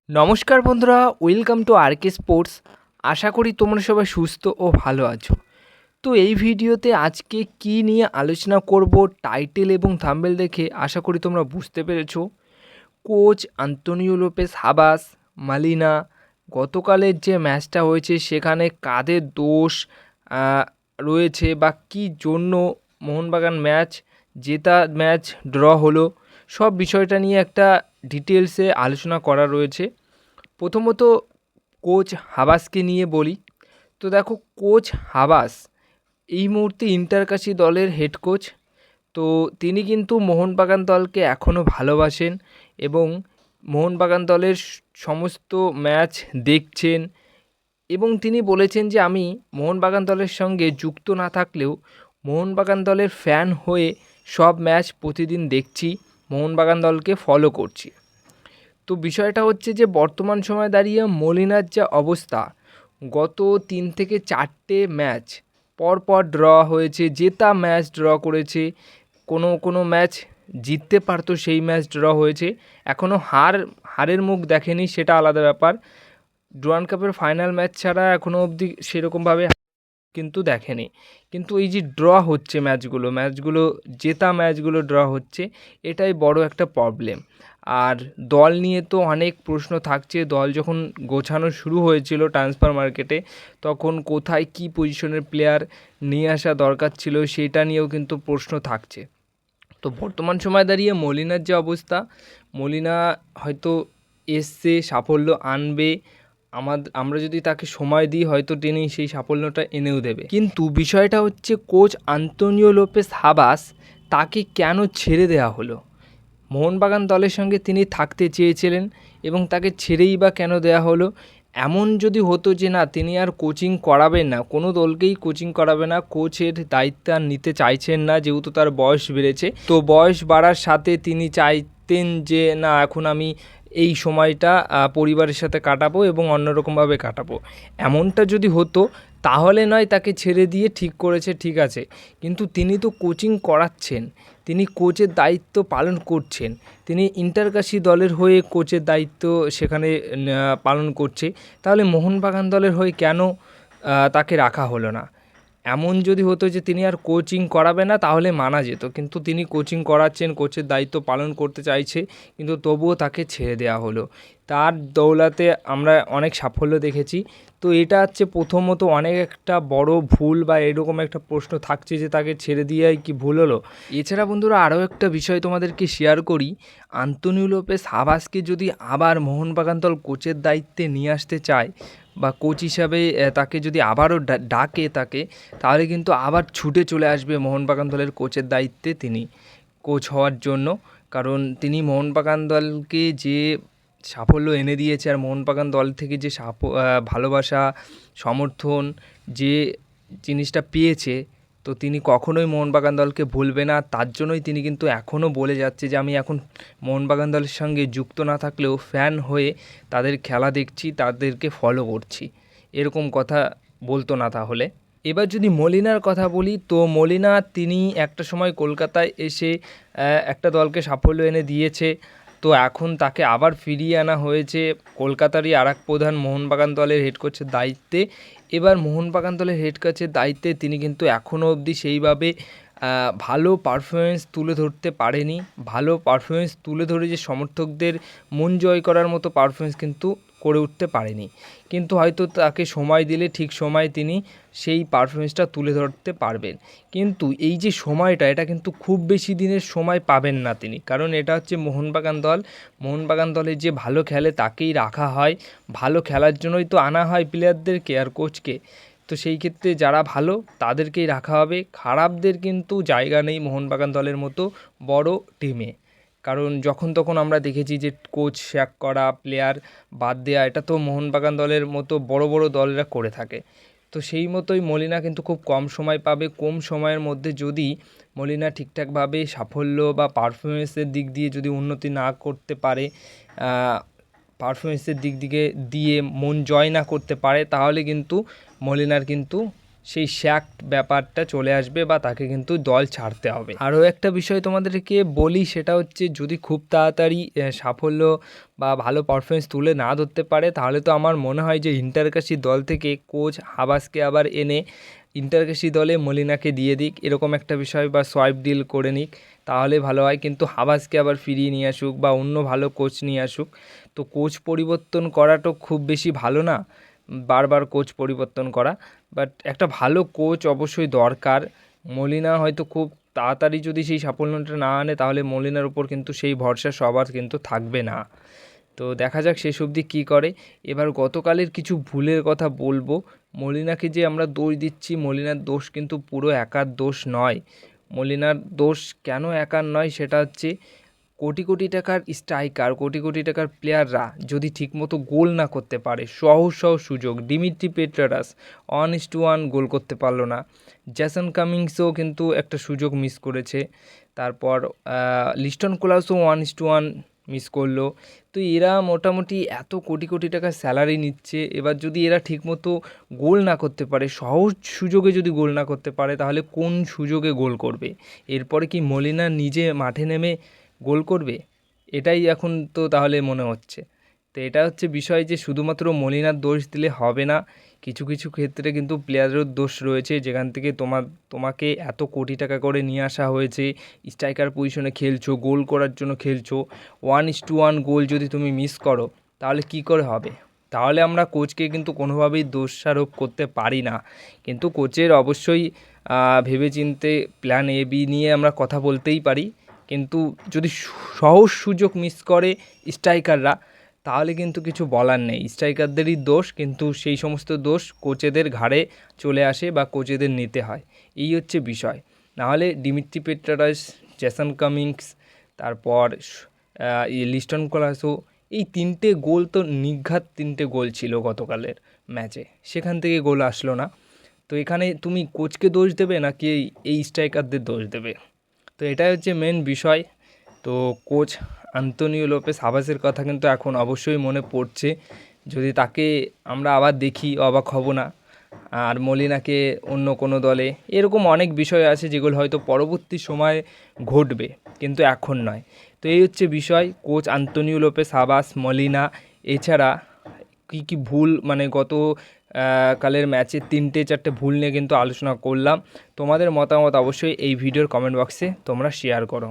নমস্কার বন্ধুরা, welcome to আরকে sports. আশা করি তোমরা সবাই সুস্থ ও ভালো আছো। তো এই ভিডিওতে আজকে কি নিয়ে আলোচনা করব টাইটেল এবং থাম্বনেল দেখে আশা করি তোমরা বুঝতে পেরেছো। Coach Antonio Lopez Habas Molina গতকালের যে ম্যাচটা হয়েছে সেখানে কাদের দোষ আহ, রয়েছে বা কী জন্য মোহনবাগান ম্যাচ ড্র হলো, সব বিষয়টা নিয়ে একটা ডিটেলসে আলোচনা করা রয়েছে। প্রথমত কোচ হাবাসকে নিয়ে বলি। তো দেখো, কোচ হাবাস এই মুহূর্তে ইন্টারকাশি দলের হেড কোচ। তো তিনি কিন্তু মোহনবাগান দলকে এখনও ভালোবাসেন এবং মোহনবাগান দলের সমস্ত ম্যাচ দেখছেন এবং তিনি বলেছেন যে আমি মোহনবাগান দলের সঙ্গে যুক্ত না থাকলেও মোহনবাগান দলের ফ্যান হয়ে সব ম্যাচ প্রতিদিন দেখছি, মোহনবাগান দলকে ফলো করছি। তো বিষয়টা হচ্ছে যে বর্তমান সময়ে দাঁড়িয়ে মলিনার যা অবস্থা, গত 3 থেকে 4টে ম্যাচ পরপর ড্র হয়েছে, জেতা ম্যাচ ড্র করেছে, কোনো ম্যাচ জিততে পারতো সেই ম্যাচ ড্র হয়েছে, এখনও হারের মুখ দেখেনি, সেটা আলাদা ব্যাপার। ডুরান্ড কাপের ফাইনাল ম্যাচ ছাড়া এখনও অবধি সেরকমভাবে কিন্তু দেখেনি। কিন্তু এই যে ড্র হচ্ছে ম্যাচগুলো জেতা ম্যাচগুলো ড্র হচ্ছে, এটাই বড় একটা প্রবলেম। আর দল নিয়ে তো অনেক প্রশ্ন থাকছে। দল যখন গোছানো শুরু হয়েছিল ট্রান্সফার মার্কেটে, তখন কোথায় কী পজিশনের প্লেয়ার নিয়ে আসা দরকার ছিল সেটা নিয়েও কিন্তু প্রশ্ন থাকছে। তো বর্তমান সময় দাঁড়িয়ে মলিনার যে অবস্থা, মলিনা হয়তো এসছে, সাফল্য আনবে, আমরা যদি তাকে সময় দিই হয়তো তিনি সেই সাফল্যটা এনেও দেবে। কিন্তু বিষয়টা হচ্ছে কোচ আন্তোনিও লোপেস হাবাস তাকে কেন ছেড়ে দেওয়া হলো? মোহনবাগান দলের সঙ্গে তিনি থাকতে চেয়েছিলেন এবং তাকে ছেড়েই বা কেন দেওয়া হলো? এমন যদি হতো যে না, তিনি আর কোচিং করাবেন না, কোনো দলকেই কোচিং করাবে না, কোচের দায়িত্ব আর নিতে চাইছেন না যেহেতু তার বয়স বেড়েছে, তো বয়স বাড়ার সাথে তিনি চাইতেন যে না, এখন আমি এই সময়টা পরিবারের সাথে কাটাবো এবং অন্যরকমভাবে কাটাবো, এমনটা যদি হতো তাহলে নয় তাকে ছেড়ে দিয়ে ঠিক করেছে, ঠিক আছে। কিন্তু তিনি তো কোচিং করাচ্ছেন, তিনি কোচের দায়িত্ব পালন করছেন, তিনি ইন্টারকাশি দলের হয়ে কোচের দায়িত্ব সেখানে পালন করছে, তাহলে মোহনবাগান দলের হয়ে কেন তাকে রাখা হলো না? এমন যদি হতো যে তিনি আর কোচিং করাবে না তাহলে মানা যেত, কিন্তু তিনি কোচিং করাচ্ছেন, কোচের দায়িত্ব পালন করতে চাইছে, কিন্তু তবুও তাকে ছেড়ে দেওয়া হলো। তার দৌলাতে আমরা অনেক সাফল্য দেখেছি। তো এটা হচ্ছে প্রথমত অনেক একটা বড় ভুল বা এরকম একটা প্রশ্ন থাকছে যে তাকে ছেড়ে দিয়ে কি ভুল হলো। এছাড়া বন্ধুরা আরও একটা বিষয় তোমাদেরকে শেয়ার করি। আন্তোনিও লোপেস হাবাসকে যদি আবার মোহনবাগান দল কোচের দায়িত্বে নিয়ে আসতে চায় বা কোচ হিসাবে তাকে যদি আবারও ডাকে তাকে, তাহলে কিন্তু আবার ছুটে চলে আসবে মোহনবাগান দলের কোচের দায়িত্বে তিনি কোচ হওয়ার জন্য। কারণ তিনি মোহনবাগান দলকে যে সাফল্য এনে দিয়েছে আর মোহনবাগান দল থেকে যে ভালোবাসা, সমর্থন, যে জিনিসটা পেয়েছে, তো তিনি কখনোই মোহনবাগান দলকে ভুলবে না। তার জন্যই তিনি কিন্তু এখনও বলে যাচ্ছে যে আমি এখন মোহনবাগান দলের সঙ্গে যুক্ত না থাকলেও ফ্যান হয়ে তাদের খেলা দেখছি, তাদেরকে ফলো করছি, এরকম কথা বলতো না তাহলে। এবার যদি মলিনার কথা বলি, তো মলিনা তিনি একটা সময় কলকাতায় এসে একটা দলকে সাফল্য এনে দিয়েছে, তো এখন তাকে আবার ফিরিয়ে আনা হয়েছে কলকাতারই আরেক প্রধান মোহনবাগান দলের হেড কোচের দায়িত্বে। এবার মোহনবাগান দলের হেড কোচের দায়িত্বে তিনি কিন্তু এখনও অবধি সেইভাবে ভালো পারফরমেন্স তুলে ধরতে পারেনি। ভালো পারফরমেন্স তুলে ধরে যে সমর্থকদের মন জয় করার মতো পারফরমেন্স কিন্তু করে উঠতে পারেনি, কিন্তু হয়তো তাকে সময় দিলে ঠিক সময় তিনি সেই পারফরমেন্সটা তুলে ধরতে পারবেন। কিন্তু এই যে সময়টা, এটা কিন্তু খুব বেশি দিনের সময় পাবেন না তিনি, কারণ এটা হচ্ছে মোহনবাগান দল। মোহনবাগান দলে যে ভালো খেলে তাকেই রাখা হয়, ভালো খেলার জন্যই তো আনা হয় প্লেয়ারদেরকে আর কোচকে। তো সেই ক্ষেত্রে যারা ভালো তাদেরকেই রাখা হবে, খারাপদের কিন্তু জায়গা নেই মোহনবাগান দলের মতো বড় টিমে। কারণ যখন তখন আমরা দেখেছি যে কোচ স্যাক করা, প্লেয়ার বাদ দেওয়া, এটা তো মোহনবাগান দলের মতো বড় বড় দলেরা করে থাকে। তো সেই মতোই মলিনা কিন্তু খুব কম সময় পাবে। কম সময়ের মধ্যে যদি মলিনা ঠিকঠাকভাবে সাফল্য বা পারফরমেন্সের দিক দিয়ে যদি উন্নতি না করতে পারে, পারফরমেন্সের দিক দিয়ে মন জয় না করতে পারে, তাহলে কিন্তু মলিনার কিন্তু সেই স্যাক্ট ব্যাপারটা চলে আসবে বা তাকে কিন্তু দল ছাড়তে হবে। আরও একটা বিষয় তোমাদেরকে বলি, সেটা হচ্ছে যদি খুব তাড়াতাড়ি সাফল্য বা ভালো পারফরমেন্স তুলে না ধরতে পারে, তাহলে তো আমার মনে হয় যে ইন্টারকাশি দল থেকে কোচ হাবাসকে আবার এনে ইন্টারকাশি দলে মলিনাকে দিয়ে দিক, এরকম একটা বিষয়, বা সোয়াইপ ডিল করে নিক, তাহলে ভালো হয়। কিন্তু হাবাসকে আবার ফিরিয়ে নিয়ে আসুক বা অন্য ভালো কোচ নিয়ে আসুক। তো কোচ পরিবর্তন করাটা খুব বেশি ভালো না, বারবার কোচ পরিবর্তন করা, বাট একটা ভালো কোচ অবশ্যই দরকার। মলিনা হয়তো খুব তাড়াতাড়ি যদি সেই সাফল্যটা না আনে, তাহলে মলিনার উপর কিন্তু সেই ভরসা সবার কিন্তু থাকবে না। তো দেখা যাক শেষ অবধি কী করে। এবার গতকালের কিছু ভুলের কথা বলবো। মলিনাকে যে আমরা দোষ দিচ্ছি, মলিনার দোষ কিন্তু পুরো একার দোষ নয়। মলিনার দোষ কেন একার নয়, সেটা হচ্ছে কোটি কোটি টাকার স্ট্রাইকার, কোটি কোটি টাকার প্লেয়াররা যদি ঠিকমতো গোল না করতে পারে, সহজ সহজ সুযোগ, ডিমিট্রি পেট্রারাস 1:1 গোল করতে পারলো না, জ্যাসন কামিংসও কিন্তু একটা সুযোগ মিস করেছে, তারপর লিস্টন কোলাসও 1:1 মিস করলো। তো এরা মোটামুটি এত কোটি কোটি টাকার স্যালারি নিচ্ছে, এবার যদি এরা ঠিকমতো গোল না করতে পারে, সহজ সুযোগে যদি গোল না করতে পারে, তাহলে কোন সুযোগে গোল করবে? এরপরে কি মলিনা নিজে মাঠে নেমে গোল করবে? এটাই এখন তো তাহলে মনে হচ্ছে। তো এটা হচ্ছে বিষয় যে শুধুমাত্র মলিনার দোষ দিলে হবে না, কিছু কিছু ক্ষেত্রে কিন্তু প্লেয়ারেরও দোষ রয়েছে, যেখান থেকে তোমাকে এত কোটি টাকা করে নিয়ে আসা হয়েছে, স্ট্রাইকার পজিশনে খেলছো, গোল করার জন্য খেলছো, 1:1 গোল যদি তুমি মিস করো, তাহলে কি করে হবে? তাহলে আমরা কোচকে কিন্তু কোনোভাবেই দোষারোপ করতে পারি না। কিন্তু কোচের অবশ্যই ভেবেচিন্তে প্ল্যান এ বি নিয়ে আমরা কথা বলতেই পারি। কিন্তু যদি সহজ সুযোগ মিস করে স্ট্রাইকাররা, তাহলে কিন্তু কিছু বলার নেই, স্ট্রাইকারদেরই দোষ, কিন্তু সেই সমস্ত দোষ কোচেদের ঘাড়ে চলে আসে বা কোচেদের নিতে হয়, এই হচ্ছে বিষয়। নাহলে ডিমিট্রি পেট্রারাস, জ্যাসন কামিংস, তারপর লিস্টন কোলাসো, এই 3টে গোল তো নির্ঘাত 3টে গোল ছিল গতকালের ম্যাচে, সেখান থেকে গোল আসলো না। তো এখানে তুমি কোচকে দোষ দেবে নাকি এই স্ট্রাইকারদের দোষ দেবে? তো এটাই হচ্ছে মেন বিষয়। তো কোচ আন্তোনিও লোপেস হাবাসের কথা কিন্তু এখন অবশ্যই মনে পড়ছে, যদি তাকে আমরা আবার দেখি অবাক হব না। আর মলিনাকে অন্য কোনো দলে, এরকম অনেক বিষয় আছে যেগুলো হয়তো পরবর্তী সময়ে ঘটবে, কিন্তু এখন নয়। তো এই হচ্ছে বিষয়, coach Antonio Lopez Habas, Molina, এছাড়া কী কী ভুল, মানে গত কালের ম্যাচে 3-4টে ভুল নিয়ে কিন্তু আলোচনা করলাম। তোমাদের মতামত অবশ্যই এই ভিডিওর কমেন্ট বক্সে তোমরা শেয়ার করো।